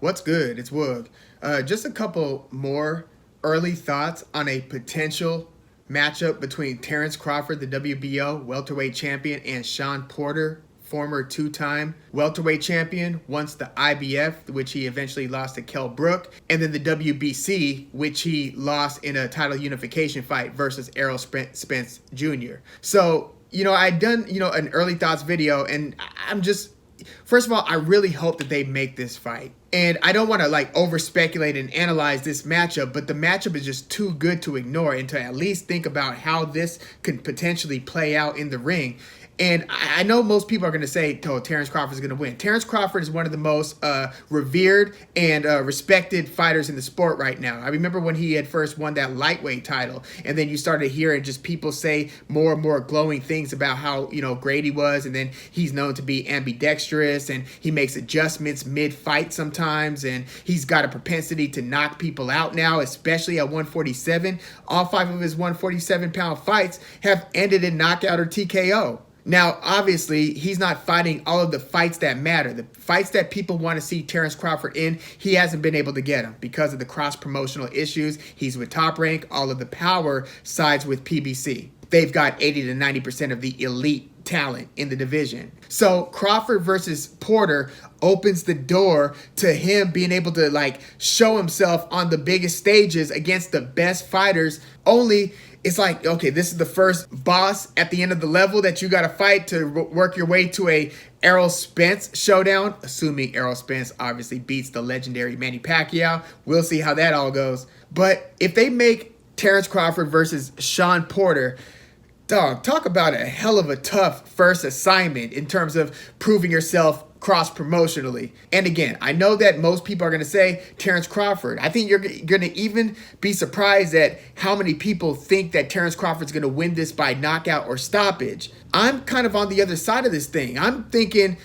What's good? It's Woog. Just a couple more early thoughts on a potential matchup between Terence Crawford, the WBO welterweight champion, and Shawn Porter, former two-time welterweight champion, once the IBF, which he eventually lost to Kell Brook, and then the WBC, which he lost in a title unification fight versus Errol Spence Jr. So, I'd done, an early thoughts video, and I'm just, first of all, I really hope that they make this fight. And I don't want to over speculate and analyze this matchup, but the matchup is just too good to ignore and to at least think about how this could potentially play out in the ring. And I know most people are going to say, oh, Terence Crawford is going to win. Terence Crawford is one of the most revered and respected fighters in the sport right now. I remember when he had first won that lightweight title, and then you started hearing just people say more and more glowing things about how, great he was. And then he's known to be ambidextrous, and he makes adjustments mid-fight sometimes. And he's got a propensity to knock people out now, especially at 147. All 5 of his 147-pound fights have ended in knockout or TKO. Now, obviously, he's not fighting all of the fights that matter. The fights that people want to see Terence Crawford in, he hasn't been able to get them because of the cross-promotional issues. He's with Top Rank. All of the power sides with PBC. They've got 80 to 90% of the elite talent in the division. So Crawford versus Porter opens the door to him being able to show himself on the biggest stages against the best fighters. Only it's like, okay, this is the first boss at the end of the level that you got to fight to work your way to a Errol Spence showdown, assuming Errol Spence obviously beats the legendary Manny Pacquiao. We'll see how that all goes. But if they make Terence Crawford versus Shawn Porter, dog, talk about a hell of a tough first assignment in terms of proving yourself cross-promotionally. And again, I know that most people are going to say Terence Crawford. I think you're going to even be surprised at how many people think that Terence Crawford's going to win this by knockout or stoppage. I'm kind of on the other side of this thing. I'm thinking,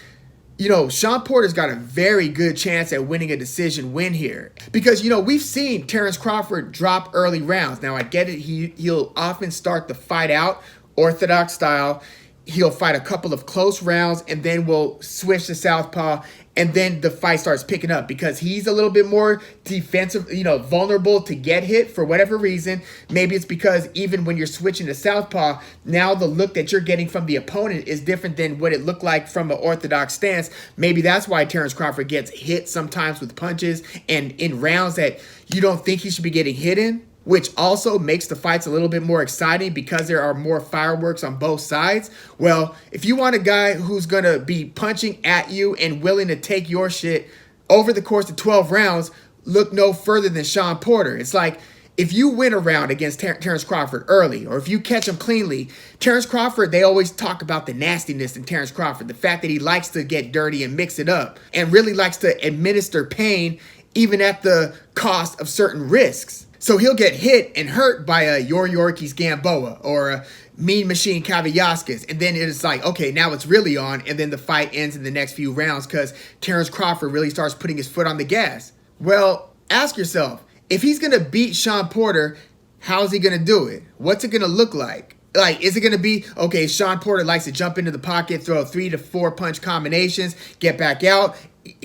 Shawn Porter's got a very good chance at winning a decision win here. Because, we've seen Terence Crawford drop early rounds. Now, I get it. He'll often start the fight out orthodox style. He'll fight a couple of close rounds, and then we'll switch to southpaw, and then the fight starts picking up because he's a little bit more defensive, vulnerable to get hit for whatever reason. Maybe it's because even when you're switching to southpaw, now the look that you're getting from the opponent is different than what it looked like from an orthodox stance. Maybe that's why Terence Crawford gets hit sometimes with punches and in rounds that you don't think he should be getting hit in, which also makes the fights a little bit more exciting because there are more fireworks on both sides. Well, if you want a guy who's going to be punching at you and willing to take your shit over the course of 12 rounds, look no further than Shawn Porter. It's like, if you win a round against Terence Crawford early, or if you catch him cleanly, Terence Crawford, they always talk about the nastiness in Terence Crawford, the fact that he likes to get dirty and mix it up, and really likes to administer pain even at the cost of certain risks. So he'll get hit and hurt by a Yorkis Gamboa or a Mean Machine Kavyauskas, and then it's like, okay, now it's really on, and then the fight ends in the next few rounds because Terence Crawford really starts putting his foot on the gas. Well, ask yourself, if he's going to beat Shawn Porter, how's he going to do it? What's it going to look like? Is it going to be, okay, Shawn Porter likes to jump into the pocket, throw 3 to 4 punch combinations, get back out,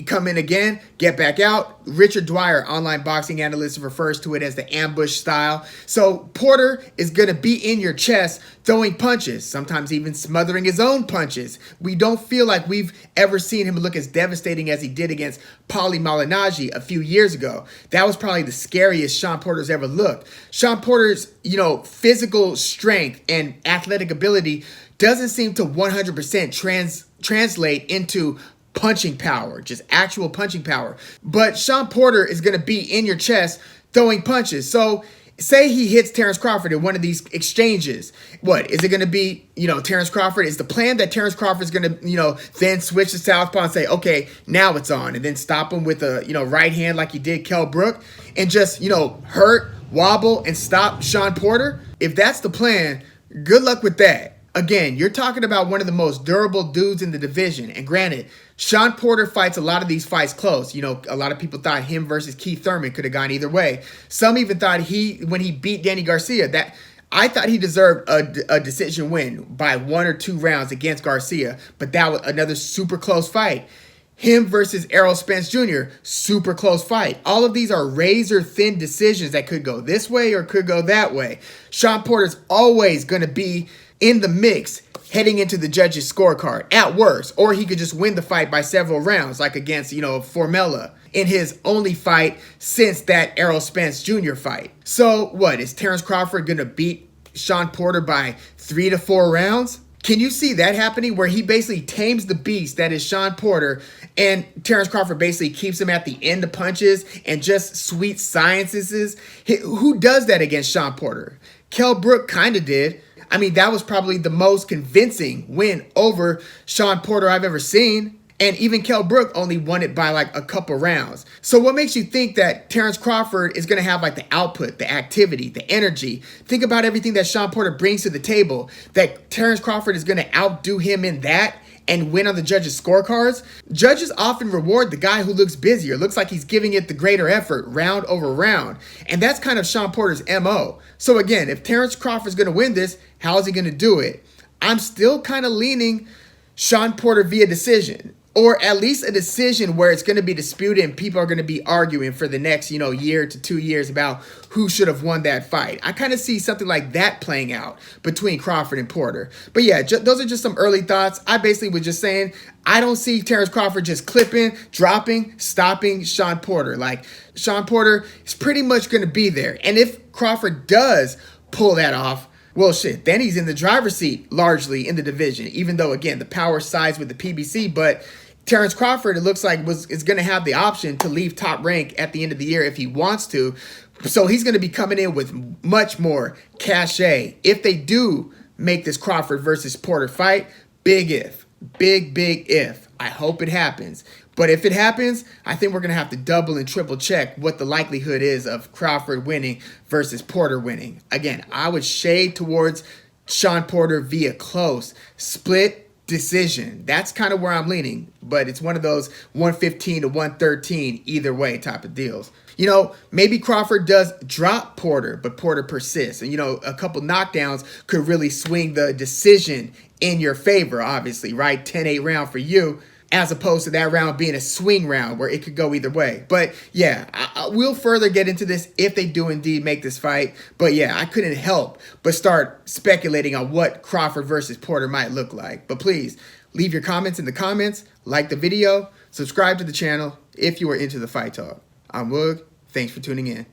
come in again, get back out. Richard Dwyer, online boxing analyst, refers to it as the ambush style. So Porter is going to be in your chest throwing punches, sometimes even smothering his own punches. We don't feel like we've ever seen him look as devastating as he did against Paulie Malignaggi a few years ago. That was probably the scariest Shawn Porter's ever looked. Shawn Porter's, physical strength and athletic ability doesn't seem to 100% translate into punching power, just actual punching power. But Shawn Porter is going to be in your chest throwing punches. So say he hits Terence Crawford in one of these exchanges. What is it going to be? Terence Crawford, is the plan that Terence Crawford is going to, then switch to southpaw and say, okay, now it's on, and then stop him with a, right hand like he did Kell Brook, and just, hurt, wobble, and stop Shawn Porter? If that's the plan, good luck with that. Again, you're talking about one of the most durable dudes in the division. And granted, Shawn Porter fights a lot of these fights close. A lot of people thought him versus Keith Thurman could have gone either way. Some even thought when he beat Danny Garcia, that I thought he deserved a decision win by 1 or 2 rounds against Garcia. But that was another super close fight. Him versus Errol Spence Jr., super close fight. All of these are razor thin decisions that could go this way or could go that way. Shawn Porter's always going to be in the mix heading into the judges' scorecard at worst, or he could just win the fight by several rounds, like against, Formella in his only fight since that Errol Spence Jr. fight. So what, is Terence Crawford going to beat Shawn Porter by 3 to 4 rounds? Can you see that happening, where he basically tames the beast that is Shawn Porter, and Terence Crawford basically keeps him at the end of punches and just sweet sciences? Who does that against Shawn Porter? Kell Brook kind of did. I mean, that was probably the most convincing win over Shawn Porter I've ever seen. And even Kell Brook only won it by like a couple rounds. So what makes you think that Terence Crawford is going to have like the output, the activity, the energy? Think about everything that Shawn Porter brings to the table, that Terence Crawford is going to outdo him in that and win on the judges' scorecards. Judges often reward the guy who looks busier, looks like he's giving it the greater effort round over round. And that's kind of Shawn Porter's MO. So again, if Terence Crawford's going to win this, how is he going to do it? I'm still kind of leaning Shawn Porter via decision, or at least a decision where it's going to be disputed and people are going to be arguing for the next, year to 2 years about who should have won that fight. I kind of see something like that playing out between Crawford and Porter. But yeah, those are just some early thoughts. I basically was just saying, I don't see Terence Crawford just clipping, dropping, stopping Shawn Porter. Like, Shawn Porter is pretty much going to be there. And if Crawford does pull that off, well, shit, then he's in the driver's seat largely in the division, even though, again, the power sides with the PBC. But Terence Crawford, it looks like, is going to have the option to leave Top Rank at the end of the year if he wants to. So he's going to be coming in with much more cachet. If they do make this Crawford versus Porter fight, big if. Big if. I hope it happens. But if it happens, I think we're going to have to double and triple check what the likelihood is of Crawford winning versus Porter winning. Again, I would shade towards Shawn Porter via close split decision. That's kind of where I'm leaning. But it's one of those 115 to 113 either way type of deals. Maybe Crawford does drop Porter, but Porter persists. And, a couple knockdowns could really swing the decision in your favor, obviously, right? 10-8 round for you, as opposed to that round being a swing round where it could go either way. But yeah, I will further get into this if they do indeed make this fight. But yeah, I couldn't help but start speculating on what Crawford versus Porter might look like. But please, leave your comments in the comments, like the video, subscribe to the channel if you are into the fight talk. I'm Woog. Thanks for tuning in.